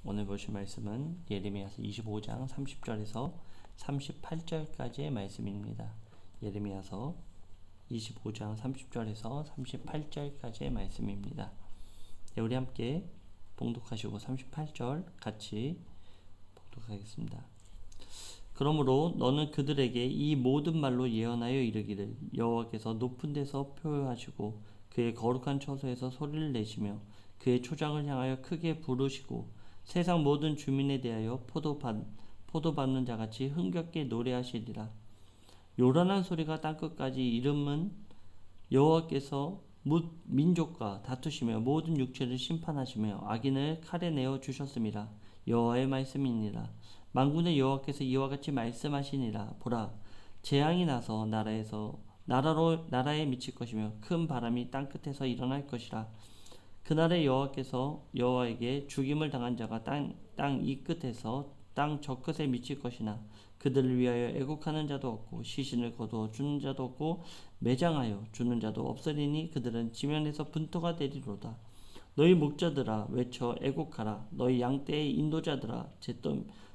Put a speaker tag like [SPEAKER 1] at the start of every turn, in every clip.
[SPEAKER 1] 오늘 보실 말씀은 예레미야서 25장 30절에서 38절까지의 말씀입니다. 예레미야서 25장 30절에서 38절까지의 말씀입니다. 네, 우리 함께 봉독하시고 38절 같이 봉독하겠습니다. 그러므로 너는 그들에게 이 모든 말로 예언하여 이르기를 여호와께서 높은 데서 표효하시고 그의 거룩한 처소에서 소리를 내시며 그의 초장을 향하여 크게 부르시고 세상 모든 주민에 대하여 포도 밟는 자같이 흥겹게 노래하시리라. 요란한 소리가 땅끝까지 이름은 여호와께서 뭇 민족과 다투시며 모든 육체를 심판하시며 악인을 칼에 내어 주셨음이라. 여호와의 말씀이니라. 만군의 여호와께서 이와 같이 말씀하시니라. 보라, 재앙이 나서 나라에 미칠 것이며 큰 바람이 땅끝에서 일어날 것이라. 그날에 여호와에게 죽임을 당한 자가 땅 이 끝에서 땅 저 끝에 미칠 것이나 그들을 위하여 애국하는 자도 없고 시신을 거두어 주는 자도 없고 매장하여 주는 자도 없으리니 그들은 지면에서 분토가 되리로다. 너희 목자들아 외쳐 애곡하라. 너희 양떼의 인도자들아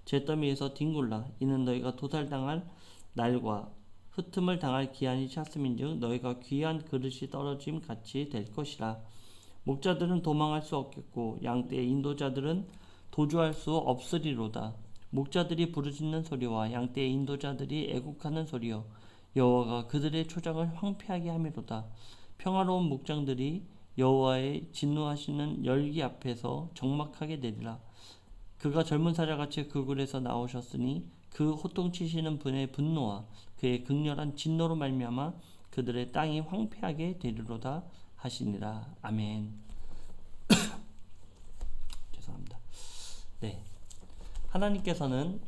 [SPEAKER 1] 잿더미에서 뒹굴라. 이는 너희가 도살당할 날과 흩음을 당할 기한이 찼음인즉 너희가 귀한 그릇이 떨어짐 같이 될 것이라. 목자들은 도망할 수 없겠고 양떼의 인도자들은 도주할 수 없으리로다. 목자들이 부르짖는 소리와 양떼의 인도자들이 애국하는 소리여 여호와가 그들의 초장을 황폐하게 함이로다. 평화로운 목장들이 여호와의 진노하시는 열기 앞에서 적막하게 되리라. 그가 젊은 사자같이 그 굴에서 나오셨으니 그 호통치시는 분의 분노와 그의 극렬한 진노로 말미암아 그들의 땅이 황폐하게 되리로다 하시니라. 아멘. 죄송합니다. 네, 하나님께서는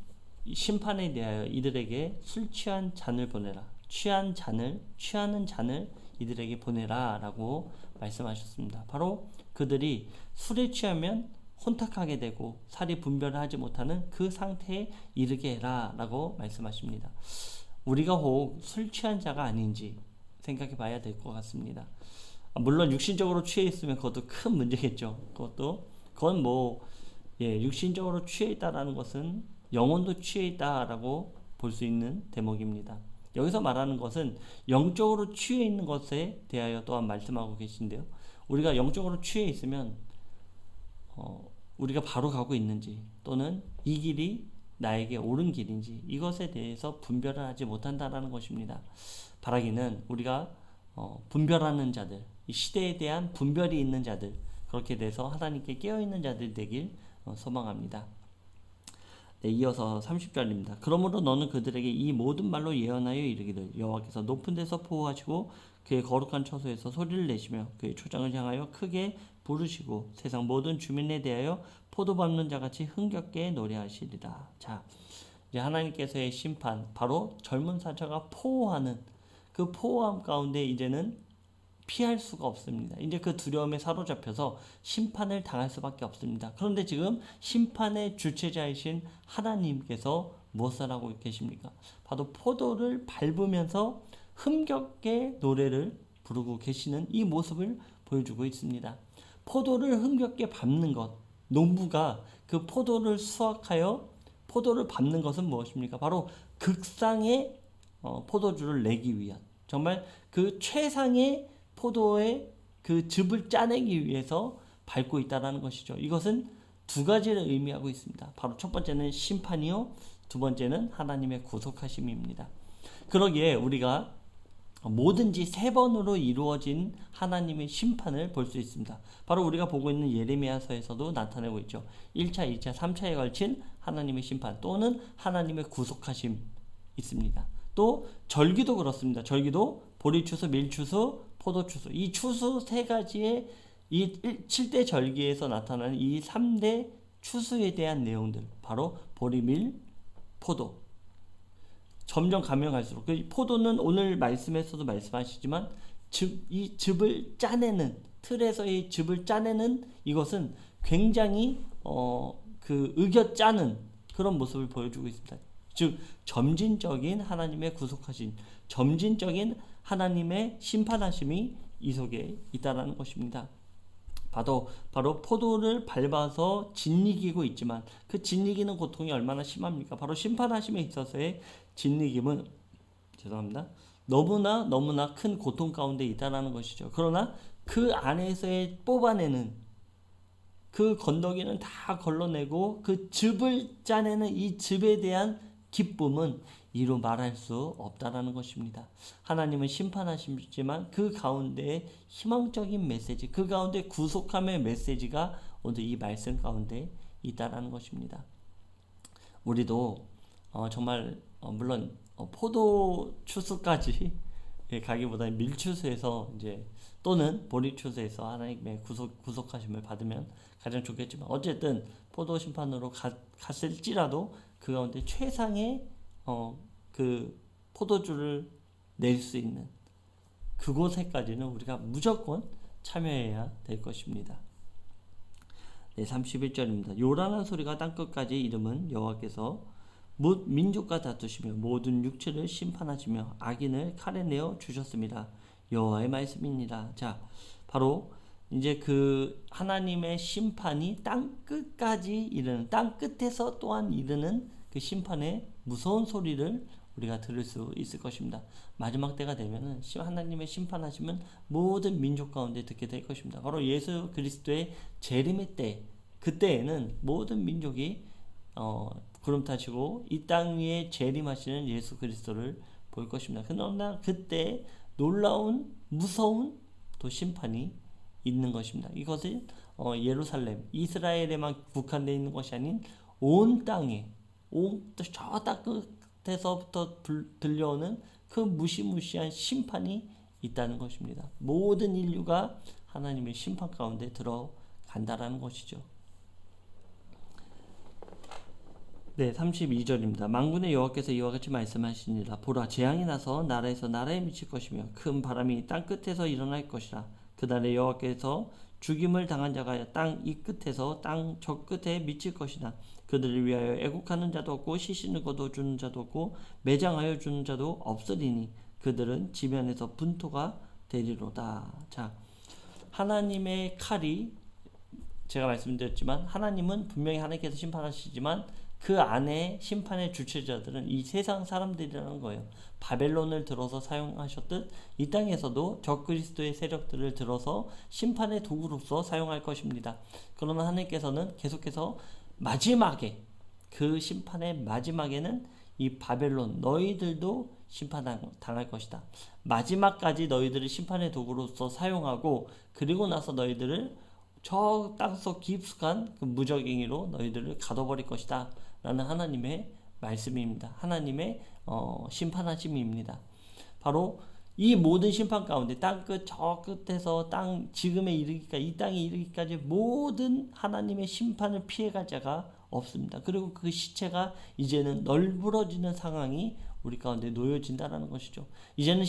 [SPEAKER 1] 심판에 대하여 이들에게 술 취한 잔을 보내라. 취하는 잔을 이들에게 보내라 라고 말씀하셨습니다. 바로 그들이 술에 취하면 혼탁하게 되고 살이 분별을 하지 못하는 그 상태에 이르게 해라 라고 말씀하십니다. 우리가 혹 술 취한 자가 아닌지 생각해 봐야 될 것 같습니다. 물론 육신적으로 취해 있으면 그것도 큰 문제겠죠. 그건 육신적으로 취해 있다라는 것은 영혼도 취해 있다라고 볼 수 있는 대목입니다. 여기서 말하는 것은 영적으로 취해 있는 것에 대하여 또한 말씀하고 계신데요. 우리가 영적으로 취해 있으면 우리가 바로 가고 있는지 또는 이 길이 나에게 옳은 길인지 이것에 대해서 분별을 하지 못한다라는 것입니다. 바라기는 우리가 분별하는 자들, 이 시대에 대한 분별이 있는 자들, 그렇게 돼서 하나님께 깨어있는 자들 되길 소망합니다. 네, 이어서 30절입니다. 그러므로 너는 그들에게 이 모든 말로 예언하여 이르기를 여호와께서 높은 데서 포효하시고 그의 거룩한 처소에서 소리를 내시며 그의 초장을 향하여 크게 부르시고 세상 모든 주민에 대하여 포도 밟는 자같이 흥겹게 노래하시리라. 자, 이제 하나님께서의 심판, 바로 젊은 사자가 포효하는 그 포효함 가운데 이제는 피할 수가 없습니다. 이제 그 두려움에 사로잡혀서 심판을 당할 수밖에 없습니다. 그런데 지금 심판의 주체자이신 하나님께서 무엇을 하고 계십니까? 바로 포도를 밟으면서 흥겹게 노래를 부르고 계시는 이 모습을 보여주고 있습니다. 포도를 흥겹게 밟는 것, 농부가 그 포도를 수확하여 포도를 밟는 것은 무엇입니까? 바로 극상의 포도주를 내기 위한, 정말 그 최상의 포도의 그 즙을 짜내기 위해서 밟고 있다는 것이죠. 이것은 두 가지를 의미하고 있습니다. 바로 첫 번째는 심판이요, 두 번째는 하나님의 구속하심입니다. 그러기에 우리가 뭐든지 세 번으로 이루어진 하나님의 심판을 볼 수 있습니다. 바로 우리가 보고 있는 예레미야서에서도 나타내고 있죠. 1차, 2차, 3차에 걸친 하나님의 심판 또는 하나님의 구속하심 있습니다. 또 절기도 그렇습니다. 절기도 보리추수, 밀추수, 포도추수, 이 추수 세 가지의 이 7대 절기에서 나타나는 이 3대 추수에 대한 내용들, 바로 보리, 밀, 포도. 점점 가면 갈수록 그 포도는 오늘 말씀에서도 말씀하시지만 이 즙을 짜내는, 틀에서의 즙을 짜내는 이것은 굉장히 의겨 짜는 그런 모습을 보여주고 있습니다. 즉 점진적인 하나님의 구속하신, 점진적인 하나님의 심판하심이 이 속에 있다라는 것입니다. 바로 포도를 밟아서 짓이기고 있지만 그 짓이기는 고통이 얼마나 심합니까? 바로 심판하심에 있어서의 짓이김은 죄송합니다. 너무나 큰 고통 가운데 있다라는 것이죠. 그러나 그 안에서의 뽑아내는 그 건더기는 다 걸러내고 그 즙을 짜내는 이 즙에 대한 기쁨은 이루 말할 수 없다라는 것입니다. 하나님은 심판하시지만 그 가운데 희망적인 메시지, 그 가운데 구속함의 메시지가 오늘 이 말씀 가운데 있다라는 것입니다. 우리도 정말 물론 포도 추수까지 가기보다 밀추수에서 이제 또는 보리추수에서 하나님의 구속하심을 받으면 가장 좋겠지만 어쨌든 포도 심판으로 갔을지라도 그 가운데 최상의 그 포도주를 낼 수 있는 그곳에까지는 우리가 무조건 참여해야 될 것입니다. 네, 31절입니다. 요란한 소리가 땅끝까지 이름은 여호와께서 뭇 민족과 다투시며 모든 육체를 심판하시며 악인을 칼에 내어 주셨습니다. 여호와의 말씀입니다. 자, 바로 이제 그 하나님의 심판이 땅끝까지 이르는, 땅끝에서 또한 이르는 그 심판의 무서운 소리를 우리가 들을 수 있을 것입니다. 마지막 때가 되면은 하나님의 심판하시면 모든 민족 가운데 듣게 될 것입니다. 바로 예수 그리스도의 재림의 때, 그때에는 모든 민족이 구름 타시고 이 땅 위에 재림하시는 예수 그리스도를 볼 것입니다. 그러나 그때 놀라운 무서운 또 심판이 있는 것입니다. 이것은 예루살렘, 이스라엘에만 국한되어 있는 것이 아닌 온 땅에, 저 땅 끝에서부터 들려오는 그 무시무시한 심판이 있다는 것입니다. 모든 인류가 하나님의 심판 가운데 들어간다라는 것이죠. 네, 32절입니다. 만군의 여호와께서 이와 같이 말씀하시니라. 보라, 재앙이 나서 나라에서 나라에 미칠 것이며 큰 바람이 땅 끝에서 일어날 것이라. 그날에 여호와께서 죽임을 당한 자가 땅 이 끝에서 땅 저 끝에 미칠 것이다. 그들을 위하여 애국하는 자도 없고 시신을 거둬주는 자도 없고 매장하여 주는 자도 없으리니 그들은 지면에서 분토가 되리로다. 자, 하나님의 칼이, 제가 말씀드렸지만 하나님은 분명히 하나님께서 심판하시지만 그 안에 심판의 주체자들은 이 세상 사람들이라는 거예요. 바벨론을 들어서 사용하셨듯 이 땅에서도 적그리스도의 세력들을 들어서 심판의 도구로서 사용할 것입니다. 그러나 하나님께서는 계속해서 마지막에, 그 심판의 마지막에는 이 바벨론 너희들도 심판당할 것이다. 마지막까지 너희들을 심판의 도구로서 사용하고 그리고 나서 너희들을 저 땅속 깊숙한 그 무적행위로 너희들을 가둬버릴 것이다 라는 하나님의 말씀입니다. 하나님의 심판하심입니다. 바로 이 모든 심판 가운데 땅끝 저 끝에서 땅 지금에 이르기까지, 이 땅에 이르기까지 모든 하나님의 심판을 피해갈 자가 없습니다. 그리고 그 시체가 이제는 널브러지는 상황이 우리 가운데 놓여진다라는 것이죠. 이제는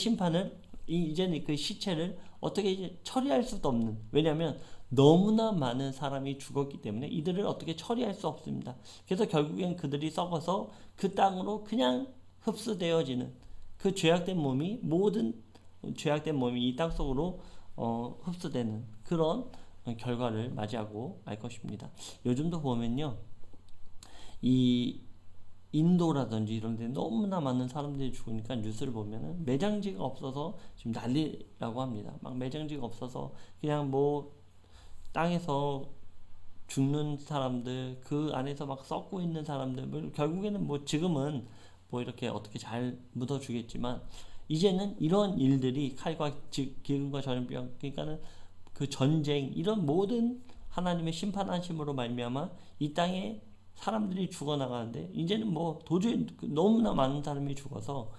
[SPEAKER 1] 이제는 그 시체를 어떻게 이제 처리할 수도 없는, 왜냐하면 너무나 많은 사람이 죽었기 때문에 이들을 어떻게 처리할 수 없습니다. 그래서 결국엔 그들이 썩어서 그 땅으로 그냥 흡수되어지는, 그 모든 죄악된 몸이 이 땅 속으로 흡수되는 그런 결과를 맞이하고 말 것입니다. 요즘도 보면요, 이 인도라든지 이런 데 너무나 많은 사람들이 죽으니까 뉴스를 보면은 매장지가 없어서 지금 난리라고 합니다. 막 매장지가 없어서 그냥 뭐 땅에서 죽는 사람들, 그 안에서 막 썩고 있는 사람들, 뭐 결국에는 뭐 지금은 뭐 이렇게 어떻게 잘 묻어주겠지만 이제는 이런 일들이 칼과 기근과 전염병, 그러니까는 그 전쟁, 이런 모든 하나님의 심판하심으로 말미암아 이 땅에 사람들이 죽어나가는데 이제는 뭐 도저히 너무나 많은 사람이 죽어서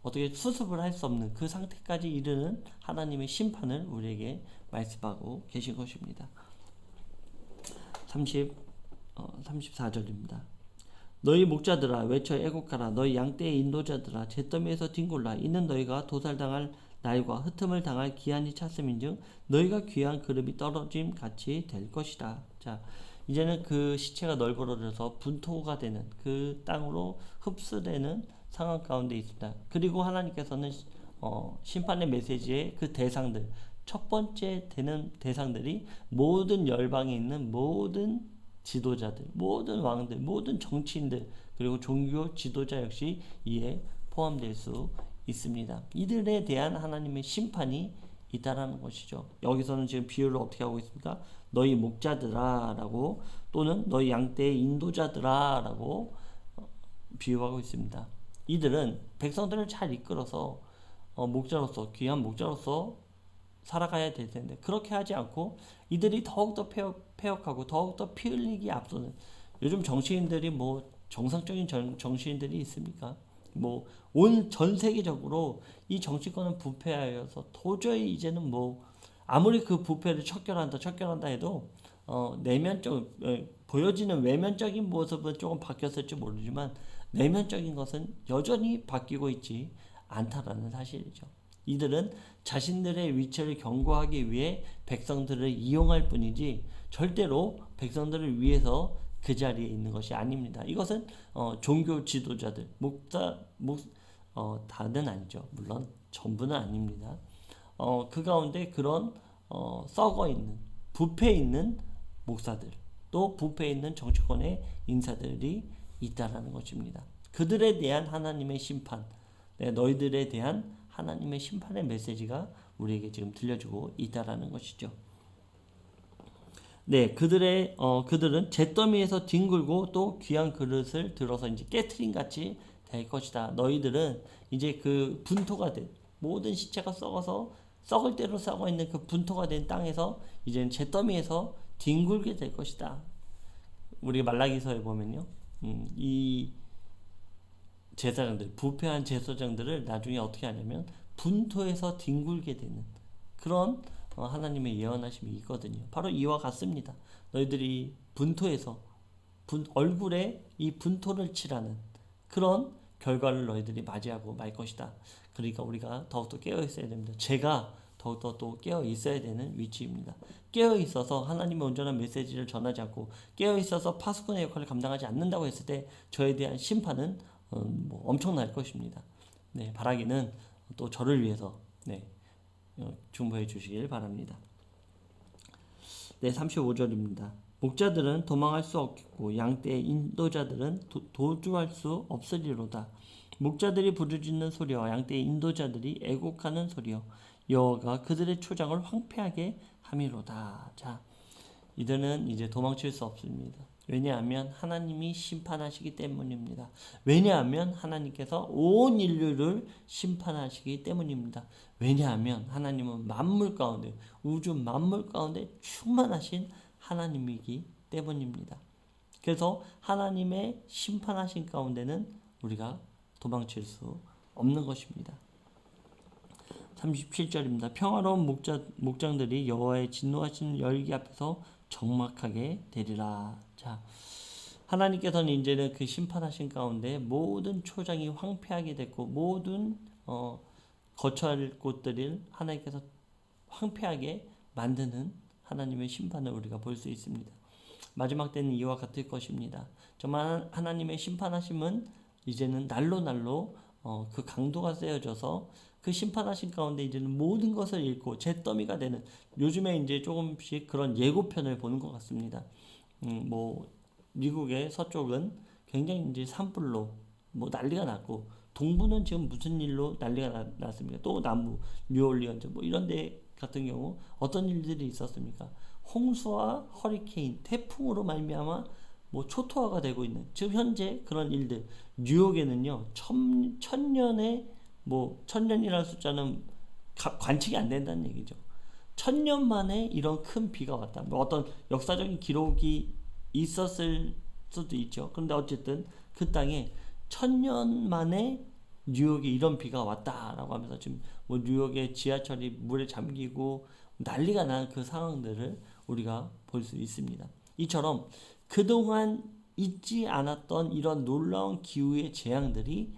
[SPEAKER 1] 어떻게 수습을 할 수 없는 그 상태까지 이르는 하나님의 심판을 우리에게 말씀하고 계신 것입니다. 34절입니다. 너희 목자들아 외쳐 애곡하라. 너희 양떼의 인도자들아 잿더미에서 뒹굴라. 이는 너희가 도살당할 날과 흩음을 당할 기한이 찼음인즉 너희가 귀한 그릇이 떨어짐 같이 될 것이다. 자, 이제는 그 시체가 널브러져서 분토가 되는 그 땅으로 흡수되는 상황 가운데 있습니다. 그리고 하나님께서는 심판의 메시지의 그 대상들, 첫 번째 되는 대상들이 모든 열방에 있는 모든 지도자들, 모든 왕들, 모든 정치인들, 그리고 종교 지도자 역시 이에 포함될 수 있습니다. 이들에 대한 하나님의 심판이 있다라는 것이죠. 여기서는 지금 비유를 어떻게 하고 있습니까? 너희 목자들아 라고, 또는 너희 양떼의 인도자들아 라고 비유하고 있습니다. 이들은 백성들을 잘 이끌어서 목자로서, 귀한 목자로서 살아가야 될 텐데 그렇게 하지 않고 이들이 더욱더 폐역하고 더욱더 피 흘리기 앞서는, 요즘 정치인들이 뭐 정상적인 정치인들이 있습니까? 뭐 온 전 세계적으로 이 정치권은 부패하여서 도저히 이제는 뭐 아무리 그 부패를 척결한다 해도 내면적 보여지는 외면적인 모습은 조금 바뀌었을지 모르지만 내면적인 것은 여전히 바뀌고 있지 않다라는 사실이죠. 이들은 자신들의 위치를 견고하기 위해 백성들을 이용할 뿐이지 절대로 백성들을 위해서 그 자리에 있는 것이 아닙니다. 이것은 종교 지도자들, 다는 아니죠. 물론 전부는 아닙니다. 그 가운데 그런 썩어 있는, 부패 있는 목사들, 또 부패 있는 정치권의 인사들이 있다라는 것입니다. 그들에 대한 하나님의 심판, 너희들에 대한 하나님의 심판의 메시지가 우리에게 지금 들려주고 있다라는 것이죠. 네, 그들은 잿더미에서 뒹굴고 또 귀한 그릇을 들어서 이제 깨트린 같이 될 것이다. 너희들은 이제 그 분토가 된 모든 시체가 썩어서 썩을 대로 썩어 있는 그 분토가 된 땅에서 이제는 잿더미에서 뒹굴게 될 것이다. 우리 말라기서에 보면요, 이 제사장들, 부패한 제사장들을 나중에 어떻게 하냐면 분토에서 뒹굴게 되는 그런 하나님의 예언하심이 있거든요. 바로 이와 같습니다. 너희들이 분토에서 얼굴에 이 분토를 칠하는 그런 결과를 너희들이 맞이하고 말 것이다. 그러니까 우리가 더욱더 깨어 있어야 됩니다. 제가 더욱더 또 깨어 있어야 되는 위치입니다. 깨어 있어서 하나님의 온전한 메시지를 전하지 않고 깨어 있어서 파수꾼의 역할을 감당하지 않는다고 했을 때 저에 대한 심판은 뭐 엄청날 것입니다. 네, 바라기는 또 저를 위해서 중보해 주시길 바랍니다. 네, 35절입니다. 목자들은 도망할 수 없겠고 양떼의 인도자들은 도주할 수 없으리로다. 목자들이 부르짖는 소리와 양떼의 인도자들이 애곡하는 소리여 여호와가 그들의 초장을 황폐하게 함이로다. 자, 이들은 이제 도망칠 수 없습니다. 왜냐하면 하나님이 심판하시기 때문입니다. 왜냐하면 하나님께서 온 인류를 심판하시기 때문입니다. 왜냐하면 하나님은 만물 가운데, 우주 만물 가운데 충만하신 하나님이기 때문입니다. 그래서 하나님의 심판하신 가운데는 우리가 도망칠 수 없는 것입니다. 37절입니다. 평화로운 목장들이 여호와의 진노하시는 열기 앞에서 적막하게 되리라. 자, 하나님께서는 이제는 그 심판하신 가운데 모든 초장이 황폐하게 됐고 모든 거쳐야 할 곳들을 하나님께서 황폐하게 만드는 하나님의 심판을 우리가 볼 수 있습니다. 마지막 때는 이와 같을 것입니다. 정말 하나님의 심판하심은 이제는 날로 그 강도가 세워져서 그 심판하신 가운데 이제는 모든 것을 잃고 잿더미가 되는, 요즘에 이제 조금씩 그런 예고편을 보는 것 같습니다. 뭐 미국의 서쪽은 굉장히 이제 산불로 뭐 난리가 났고 동부는 지금 무슨 일로 난리가 났습니까? 또 남부 뉴올리언즈 뭐 이런 데 같은 경우 어떤 일들이 있었습니까? 홍수와 허리케인, 태풍으로 말미암아 뭐 초토화가 되고 있는 지금 현재 그런 일들. 뉴욕에는요 천년의 뭐 천년이라는 숫자는 관측이 안 된다는 얘기죠. 1000년 만에 이런 큰 비가 왔다. 뭐 어떤 역사적인 기록이 있었을 수도 있죠. 그런데 어쨌든 그 땅에 1000년 만에 뉴욕에 이런 비가 왔다라고 하면서 지금 뭐 뉴욕의 지하철이 물에 잠기고 난리가 난 그 상황들을 우리가 볼 수 있습니다. 이처럼 그동안 있지 않았던 이런 놀라운 기후의 재앙들이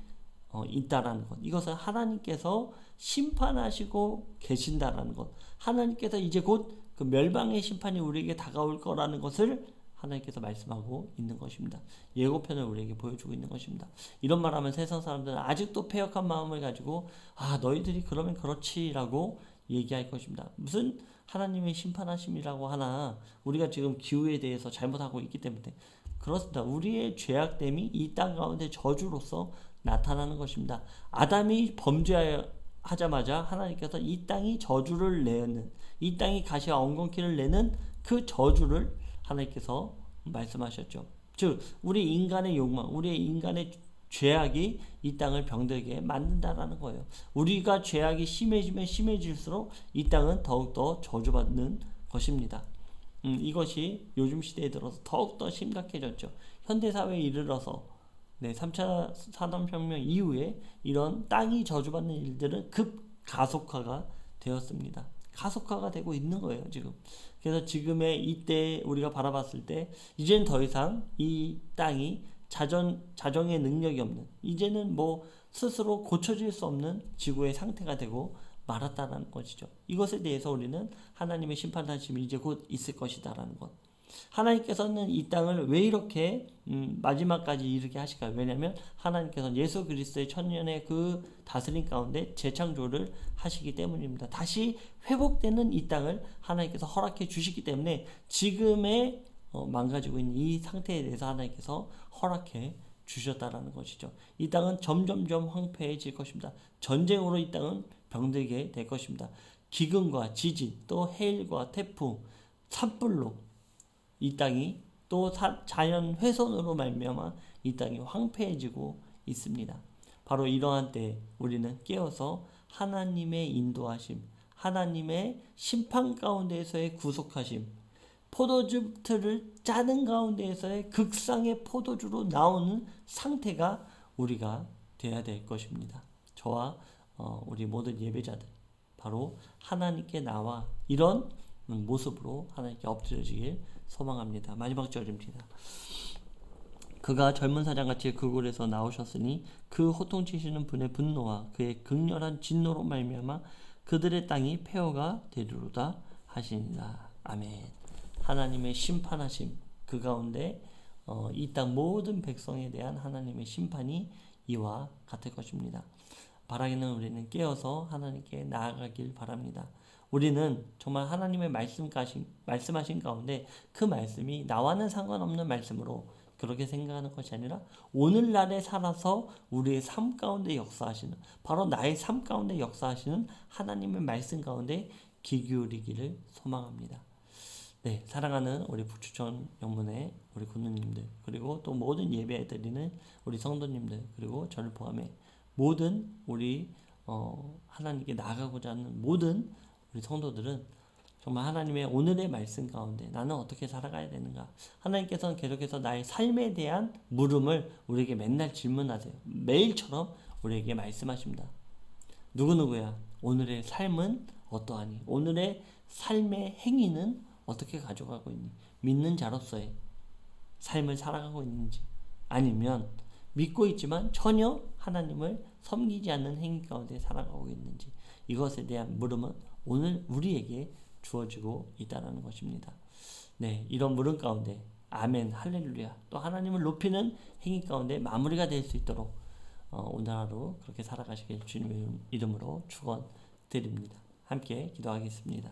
[SPEAKER 1] 있다라는 것. 이것은 하나님께서 심판하시고 계신다라는 것. 하나님께서 이제 곧 그 멸망의 심판이 우리에게 다가올 거라는 것을 하나님께서 말씀하고 있는 것입니다. 예고편을 우리에게 보여주고 있는 것입니다. 이런 말하면 세상 사람들은 아직도 패역한 마음을 가지고 너희들이 그러면 그렇지라고 얘기할 것입니다. 무슨 하나님의 심판하심이라고 하나, 우리가 지금 기후에 대해서 잘못하고 있기 때문에 그렇습니다. 우리의 죄악됨이 이 땅 가운데 저주로서 나타나는 것입니다. 아담이 범죄하자마자 하나님께서 이 땅이 저주를 내는, 이 땅이 가시와 엉겅퀴를 내는 그 저주를 하나님께서 말씀하셨죠. 즉 우리 인간의 욕망, 우리의 인간의 죄악이 이 땅을 병들게 만든다라는 거예요. 우리가 죄악이 심해지면 심해질수록 이 땅은 더욱더 저주받는 것입니다. 이것이 요즘 시대에 들어서 더욱더 심각해졌죠. 현대사회에 이르러서 3차 산업혁명 이후에 이런 땅이 저주받는 일들은 급 가속화가 되었습니다. 가속화가 되고 있는 거예요, 지금. 그래서 지금의 이때 우리가 바라봤을 때 이제는 더 이상 이 땅이 자정의 능력이 없는, 이제는 뭐 스스로 고쳐질 수 없는 지구의 상태가 되고 말았다는 것이죠. 이것에 대해서 우리는 하나님의 심판하심이 이제 곧 있을 것이다라는 것. 하나님께서는 이 땅을 왜 이렇게 마지막까지 이르게 하실까요? 왜냐하면 하나님께서는 예수 그리스도의 천년의 그 다스림 가운데 재창조를 하시기 때문입니다. 다시 회복되는 이 땅을 하나님께서 허락해 주시기 때문에 지금의 망가지고 있는 이 상태에 대해서 하나님께서 허락해 주셨다라는 것이죠. 이 땅은 점점점 황폐해질 것입니다. 전쟁으로 이 땅은 병들게 될 것입니다. 기근과 지진, 또 해일과 태풍, 산불로 이 땅이 또 자연 훼손으로 말미암아 이 땅이 황폐해지고 있습니다. 바로 이러한 때 우리는 깨어서 하나님의 인도하심, 하나님의 심판 가운데에서의 구속하심, 포도주 틀을 짜는 가운데에서의 극상의 포도주로 나오는 상태가 우리가 돼야 될 것입니다. 저와 우리 모든 예배자들 바로 하나님께 나와 이런 모습으로 하나님께 엎드려지길 소망합니다. 마지막 절입니다. 그가 젊은 사장같이 그 굴에서 나오셨으니 그 호통치시는 분의 분노와 그의 극렬한 진노로 말미암아 그들의 땅이 폐허가 되리로다 하시니라. 아멘. 하나님의 심판하심, 그 가운데 이 땅 모든 백성에 대한 하나님의 심판이 이와 같을 것입니다. 바라기는 우리는 깨어서 하나님께 나아가길 바랍니다. 우리는 정말 하나님의 말씀하신 가운데 그 말씀이 나와는 상관없는 말씀으로 그렇게 생각하는 것이 아니라 오늘날에 살아서 우리의 삶 가운데 역사하시는, 바로 나의 삶 가운데 역사하시는 하나님의 말씀 가운데 귀 기울이기를 소망합니다. 네, 사랑하는 우리 북추천 영문의 우리 군누님들, 그리고 또 모든 예배 드리는 우리 성도님들, 그리고 저를 포함해 모든 우리 하나님께 나아가고자 하는 모든 우리 성도들은 정말 하나님의 오늘의 말씀 가운데 나는 어떻게 살아가야 되는가, 하나님께서는 계속해서 나의 삶에 대한 물음을 우리에게 맨날 질문하세요. 매일처럼 우리에게 말씀하십니다. 누구누구야, 오늘의 삶은 어떠하니? 오늘의 삶의 행위는 어떻게 가져가고 있니? 믿는 자로서의 삶을 살아가고 있는지, 아니면 믿고 있지만 전혀 하나님을 섬기지 않는 행위 가운데 살아가고 있는지, 이것에 대한 물음은 오늘 우리에게 주어지고 있다는 것입니다. 네, 이런 물음 가운데 아멘, 할렐루야, 또 하나님을 높이는 행위 가운데 마무리가 될 수 있도록 오늘 하루 그렇게 살아가시길 주님의 이름으로 축원드립니다. 함께 기도하겠습니다.